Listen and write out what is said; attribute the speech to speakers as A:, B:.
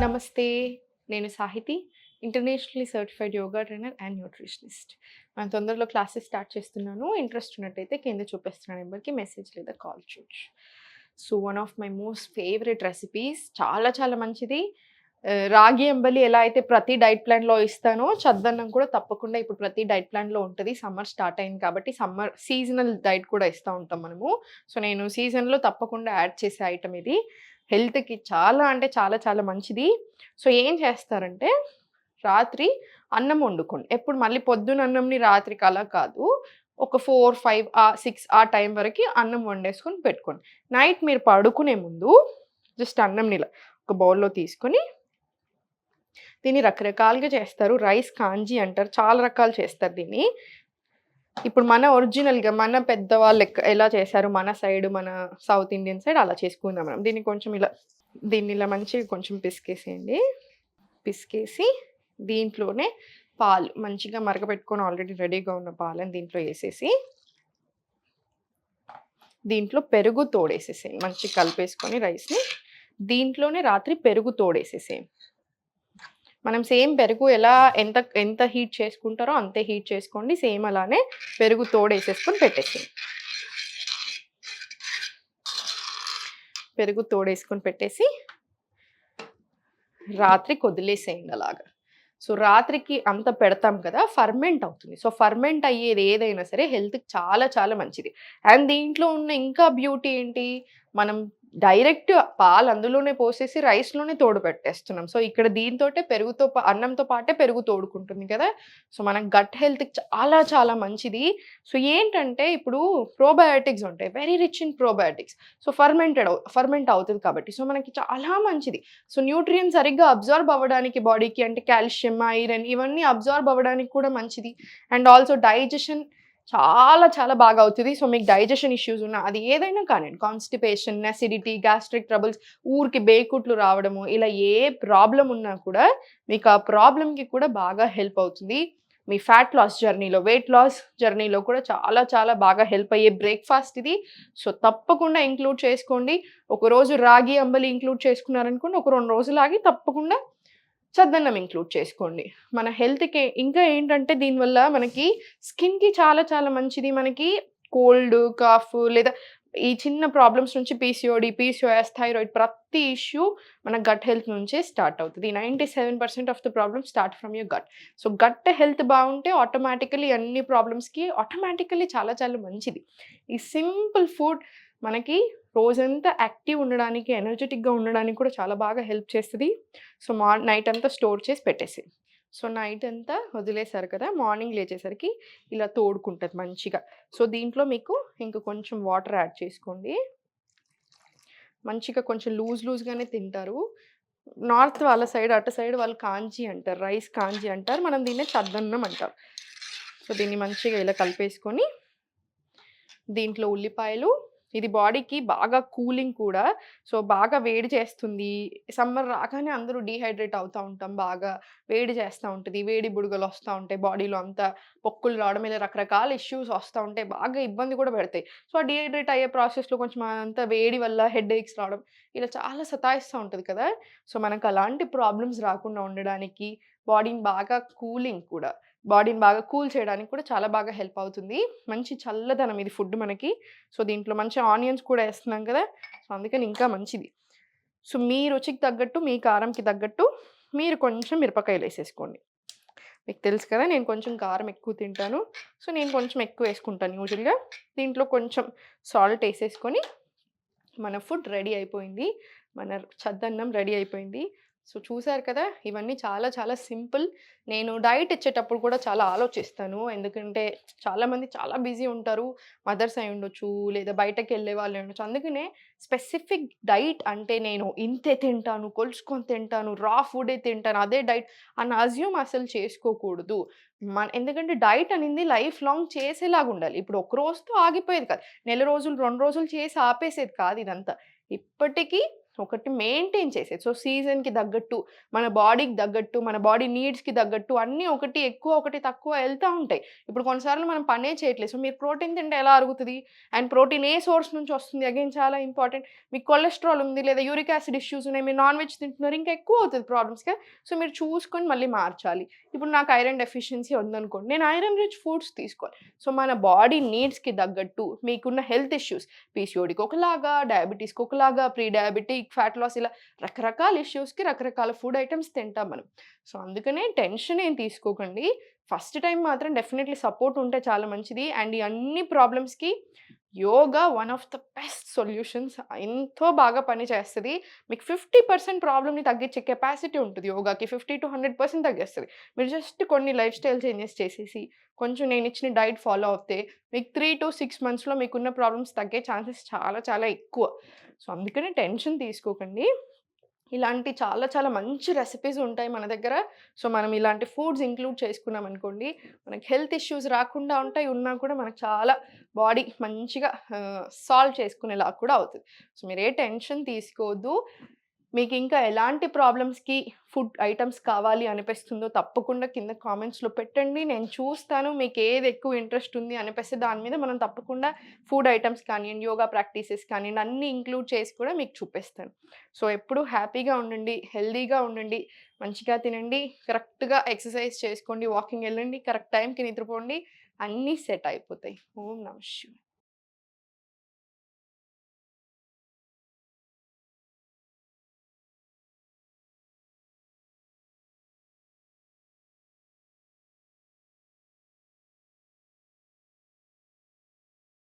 A: నమస్తే. నేను Sahithi. Internationally certified yoga trainer and nutritionist. మనం తొందరలో క్లాసెస్ స్టార్ట్ చేస్తున్నాను. ఇంట్రెస్ట్ ఉన్నట్టయితే కింద చూపిస్తున్న నెంబర్‌కి మెసేజ్ లేదా కాల్ చేయొచ్చు. So, one of my most favourite recipes చాలా చాలా మంచిది. రాగి అంబలి ఎలా అయితే ప్రతి డైట్ ప్లాన్‌లో ఇస్తానో, చద్దన్నం కూడా తప్పకుండా ఇప్పుడు ప్రతి డైట్ ప్లాన్‌లో ఉంటది. సమ్మర్ స్టార్ట్ అయింది కాబట్టి సమ్మర్ సీజనల్ డైట్ కూడా ఇస్తా ఉంటాం మనము. సో, నేను సీజన్‌లో తప్పకుండా యాడ్ చేసే ఐటెమ్ ఇది. హెల్త్‌కి చాలా అంటే చాలా చాలా మంచిది. సో, ఏం చేస్తారంటే రాత్రి అన్నం వండుకోండి. ఎప్పుడు మళ్ళీ పొద్దున అన్నంని రాత్రికి అలా కాదు. ఒక 4, 5 6 ఆ టైం వరకి అన్నం వండేసుకొని పెట్టుకోండి. నైట్ మీరు పడుకునే ముందు జస్ట్ అన్నంని ఇలా ఒక బౌల్‌లో తీసుకొని దీన్ని రకరకాలుగా చేస్తారు. రైస్ కాంజీ అంటారు. చాలా రకాలు చేస్తారు దీన్ని. ఇప్పుడు మన ఒరిజినల్‌గా మన పెద్దవాళ్ళు ఎలా చేశారు మన సైడ్, మన సౌత్ ఇండియన్ సైడ్ అలా చేసుకుందాం మనం. దీన్ని ఇలా మంచిగా కొంచెం పిసికేసేయండి. పిసికేసి దీంట్లోనే పాలు మంచిగా మరగపెట్టుకొని ఆల్రెడీ రెడీగా ఉన్న పాలని దీంట్లో ఏసేసి, దీంట్లో పెరుగు తోడేసేసేయండి. మంచిగా కలిపేసుకొని రైస్‌ని దీంట్లోనే రాత్రి పెరుగు తోడేసేసేయండి. మనం సేమ్ పెరుగు ఎలా ఎంత హీట్ చేసుకుంటారో అంతే హీట్ చేసుకోండి. సేమ్ అలానే పెరుగు తోడేసేసుకొని పెట్టేసేయండి. పెరుగు తోడేసుకొని పెట్టేసి రాత్రికి వదిలేసేయండి అలాగా. సో, రాత్రికి అంత పెడతాం కదా! ఫర్మెంట్ అవుతుంది. సో, ఫర్మెంట్ అయ్యేది ఏదైనా సరే హెల్త్‌కి చాలా చాలా మంచిది. అండ్ దీంట్లో ఉన్న ఇంకా బ్యూటీ ఏంటి? మనం డైరెక్ట్ పాలు అందులోనే పోసేసి రైస్‌లోనే తోడు పెట్టేస్తున్నాం. సో, ఇక్కడ దీనితోటే అన్నంతో పాటే పెరుగు తోడుకుంటుంది కదా! సో, మన గట్ హెల్త్‌కి చాలా చాలా మంచిది. సో, ఏంటంటే ఇప్పుడు ప్రోబయోటిక్స్ ఉంటాయి. Very rich in probiotics. So, ferment అవుతది కాబట్టి. సో, మనకి చాలా మంచిది. సో, న్యూట్రియంట్స్ సరిగ్గా అబ్జార్బ్ అవ్వడానికి బాడీకి అంటే కాల్షియం, ఐరన్ ఇవన్నీ అబ్జార్బ్ అవ్వడానికి కూడా మంచిది. అండ్ ఆల్సో డైజెషన్ చాలా చాలా బాగా అవుతది. సో, మీకు డైజెషన్ ఇష్యూస్ ఉన్నా అది ఏదైనా కానియండి. కాన్‌స్టిపేషన్, అసిడిటీ, గ్యాస్ట్రిక్ ట్రబుల్స్, ఊరికే బేకుట్లు రావడము ఇలా ఏ ప్రాబ్లమ్ ఉన్నా కూడా మీకు ఆ ప్రాబ్లమ్‌కి కూడా బాగా హెల్ప్ అవుతుంది. మీ ఫ్యాట్ లాస్ జర్నీలో, వెయిట్ లాస్ జర్నీలో కూడా చాలా చాలా బాగా హెల్ప్ అయ్యే బ్రేక్‌ఫాస్ట్ ఇది. సో, తప్పకుండా ఇంక్లూడ్ చేసుకోండి. ఒకరోజు రాగి అంబలి ఇంక్లూడ్ చేసుకున్నారనుకోండి, ఒక 2 రోజులు ఆగి తప్పకుండా చద్దన్నం ఇంక్లూడ్ చేసుకోండి. మన హెల్త్‌కి ఇంకా ఏంటంటే దీనివల్ల మనకి స్కిన్‌కి చాలా చాలా మంచిది. మనకి కోల్డ్, కాఫ్ లేదా ఈ చిన్న ప్రాబ్లమ్స్ నుంచి పీసీఓడీ, పీసీఓఎస్, థైరాయిడ్ ప్రతి ఇష్యూ మన గట్ హెల్త్ నుంచే స్టార్ట్ అవుతది. 97% of the problems start from your gut. So, gut health బావుంటే ఆటోమేటికల్లీ అన్ని ప్రాబ్లమ్స్‌కి ఆటోమేటికల్లీ చాలా చాలా మంచిది. ఈ సింపుల్ ఫుడ్ మనకి రోజంతా యాక్టివ్ ఉండడానికి, ఎనర్జిటిక్‌గా ఉండడానికి కూడా చాలా బాగా హెల్ప్ చేస్తది. సో, నైట్ అంతా స్టోర్ చేసి పెట్టేసేయి. సో, నైట్ అంతా వదిలేసారు కదా! మార్నింగ్ లేచేసరికి ఇలా తోడుకుంటది మంచిగా. సో, దీంట్లో మీకు ఇంక కొంచెం వాటర్ యాడ్ చేసుకోండి. మంచిగా కొంచెం లూజ్‌గానే తింటారు. నార్త్ వాళ్ళ సైడ్, అటు సైడ్ వాళ్ళు కాంజీ అంటారు. రైస్ కాంజీ అంటారు. మనం దీన్నే చద్దన్నం అంటారు. సో, దీన్ని మంచిగా ఇలా కలిపేసుకొని దీంట్లో ఉల్లిపాయలు ఇది బాడీకి బాగా కూలింగ్ కూడా. సో, బాగా వేడి చేస్తుంది. సమ్మర్ రాగానే అందరూ డీహైడ్రేట్ అవుతా ఉంటాం. బాగా వేడి చేస్తా ఉంటది. వేడి బుడగలొస్తా ఉంటాయి. బాడీలో అంతా పొక్కులు రావడం ఇలా రకరకాల ఇష్యూస్ వస్తా ఉంటాయి. బాగా ఇబ్బంది కూడా పెడతాయి. సో, ఆ డీహైడ్రేట్ అయ్యే ప్రాసెస్‌లో కొంచెం అంతా వేడి వల్ల హెడేక్స్ రావడం ఇలా చాలా సతాయిస్తా ఉంటది కదా! సో, మనకు అలాంటి ప్రాబ్లమ్స్ రాకుండా ఉండడానికి బాడీని బాగా కూల్ చేయడానికి కూడా చాలా బాగా హెల్ప్ అవుతుంది. మంచి చల్లదనం ఇది ఫుడ్ మనకి. సో, దీంట్లో మంచి ఆనియన్స్ కూడా ఏస్తున్నాం కదా! సో, అందుకని ఇంకా మంచిది. సో, మీ రుచికి తగ్గట్టు, మీ కారంకి తగ్గట్టు మీరు కొంచెం మిరపకాయలేసేసుకోండి. మీకు తెలుసు కదా! నేను కొంచెం కారం ఎక్కువ తింటాను. సో, నేను కొంచెం ఎక్కువ ఏసుకుంటాను యూజువల్‌గా. దీంట్లో కొంచెం సాల్ట్ ఏసేసుకొని మన ఫుడ్ రెడీ అయిపోయింది. మన చద్దన్నం రెడీ అయిపోయింది. సో, చూసారు కదా! ఇవన్నీ చాలా చాలా సింపుల్. నేను డైట్ ఇచ్చేటప్పుడు కూడా చాలా ఆలోచిస్తాను. ఎందుకంటే చాలామంది చాలా బిజీ ఉంటారు. మదర్స్ అయ్యుండొచ్చు, లేదా బయటకెళ్ళే వాళ్ళుండొచ్చు. అందుకనే స్పెసిఫిక్ డైట్ అంటే నేను ఇంతే తింటాను, కొలుచుకొని తింటాను, రా ఫుడే తింటాను, అదే డైట్ అని అస్యూమ్ అసలు చేసుకోకూడదు. ఎందుకంటే డైట్ అనేది లైఫ్ లాంగ్ చేసేలాగుండాలి. ఇప్పుడు ఒక రోజుతో ఆగిపోయేది కాదు. నెల రోజులు, 2 రోజులు చేసి ఆపేసేది కాదు ఇదంతా. ఇప్పటికీ ఒకటి మెయింటైన్ చేసేది. సో, సీజన్‌కి తగ్గట్టు, మన బాడీకి తగ్గట్టు, మన బాడీ నీడ్స్‌కి తగ్గట్టు అన్నీ ఒకటి ఎక్కువ, ఒకటి తక్కువ ఎళ్తా ఉంటాయి. ఇప్పుడు కొన్నిసార్లు మనం పనే చేయట్లేదు. సో, మీరు ప్రోటీన్ తింటే ఎలా అరుగుతది? అండ్ ప్రోటీన్ ఏ సోర్స్ నుంచి వస్తుంది? అగైన్ చాలా ఇంపార్టెంట్. మీకు కొలెస్ట్రాల్ ఉంది లేదా యూరిక్ యాసిడ్ ఇష్యూస్ ఉన్నాయి. మీరు నాన్ వెజ్ తింటున్నారు. ఇంకా ఎక్కువ అవుతది ప్రాబ్లమ్స్‌గా. సో, మీరు చూసుకొని మళ్ళీ మార్చాలి. ఇప్పుడు నాకు ఐరన్ డెఫిషియన్సీ ఉందనుకోండి. నేను ఐరన్ రిచ్ ఫుడ్స్ తీసుకోవాలి. సో, మన బాడీ నీడ్స్‌కి తగ్గట్టు మీకున్న హెల్త్ ఇష్యూస్ పీసీఓడీకి ఒకలాగా, డయాబెటిస్‌కి ఒకలాగా, ప్రీ డయాబెటిక్, ఫ్యాట్ లాస్ ఇలా రకరకాల ఇష్యూస్‌కి రకరకాల ఫుడ్ ఐటెమ్స్ తింటాం మనం. సో, అందుకనే టెన్షన్ ఏం తీసుకోకండి. ఫస్ట్ టైమ్ మాత్రం డెఫినైట్‌లీ సపోర్ట్ ఉంటే చాలా మంచిది. అండ్ ఈ అన్ని ప్రాబ్లమ్స్‌కి yoga one of the best solutions. ఎంతో బాగా పని చేస్తది. మీకు 50% ప్రాబ్లమ్‌ని తగ్గించే కెపాసిటీ ఉంటది యోగాకి. 50-100% తగ్గేస్తది. మీరు జస్ట్ కొన్ని లైఫ్ స్టైల్ చేంజెస్ చేసేసి, కొంచెం నేనిచ్చిన డైట్ ఫాలో అవుతే, మీకు 3-6 మంత్స్‌లో మీకున్న ప్రాబ్లమ్స్ తగ్గే ఛాన్సెస్ చాలా చాలా ఎక్కువ. సో, అందుకనే టెన్షన్ తీసుకోకండి. ఇలాంటి చాలా చాలా మంచి రెసిపీస్ ఉంటాయి మన దగ్గర. సో, మనం ఇలాంటి ఫుడ్స్ ఇంక్లూడ్ చేసుకున్నామనుకోండి, మనకి హెల్త్ ఇష్యూస్ రాకుండా ఉంటాయి. ఉన్నా కూడా మనకు చాలా బాడీ మంచిగా సాల్వ్ చేసుకునేలాగా కూడా అవుతది. సో, మీరు ఏ టెన్షన్ తీసుకోవద్దు. మీకింకా ఎలాంటి ప్రాబ్లమ్స్‌కి ఫుడ్ ఐటెమ్స్ కావాలి అనిపిస్తుందో తప్పకుండా కింద కామెంట్స్‌లో పెట్టండి. నేను చూస్తాను. మీకేది ఎక్కువ ఇంట్రెస్ట్ ఉంది అనిపిస్తే దాని మీద మనం తప్పకుండా ఫుడ్ ఐటెమ్స్ కానియండి, యోగా ప్రాక్టీసెస్ కానియండి అన్నీ ఇంక్లూడ్ చేసి కూడా మీకు చూపిస్తాను. సో, ఎప్పుడూ హ్యాపీగా ఉండండి, హెల్తీగా ఉండండి, మంచిగా తినండి, కరెక్ట్‌గా ఎక్సర్సైజ్ చేసుకోండి, వాకింగ్ ఎళ్ళండి, కరెక్ట్ టైంకి నిద్రపోండి. అన్నీ సెట్ అయిపోతాయి. ఓం నమః శివాయ.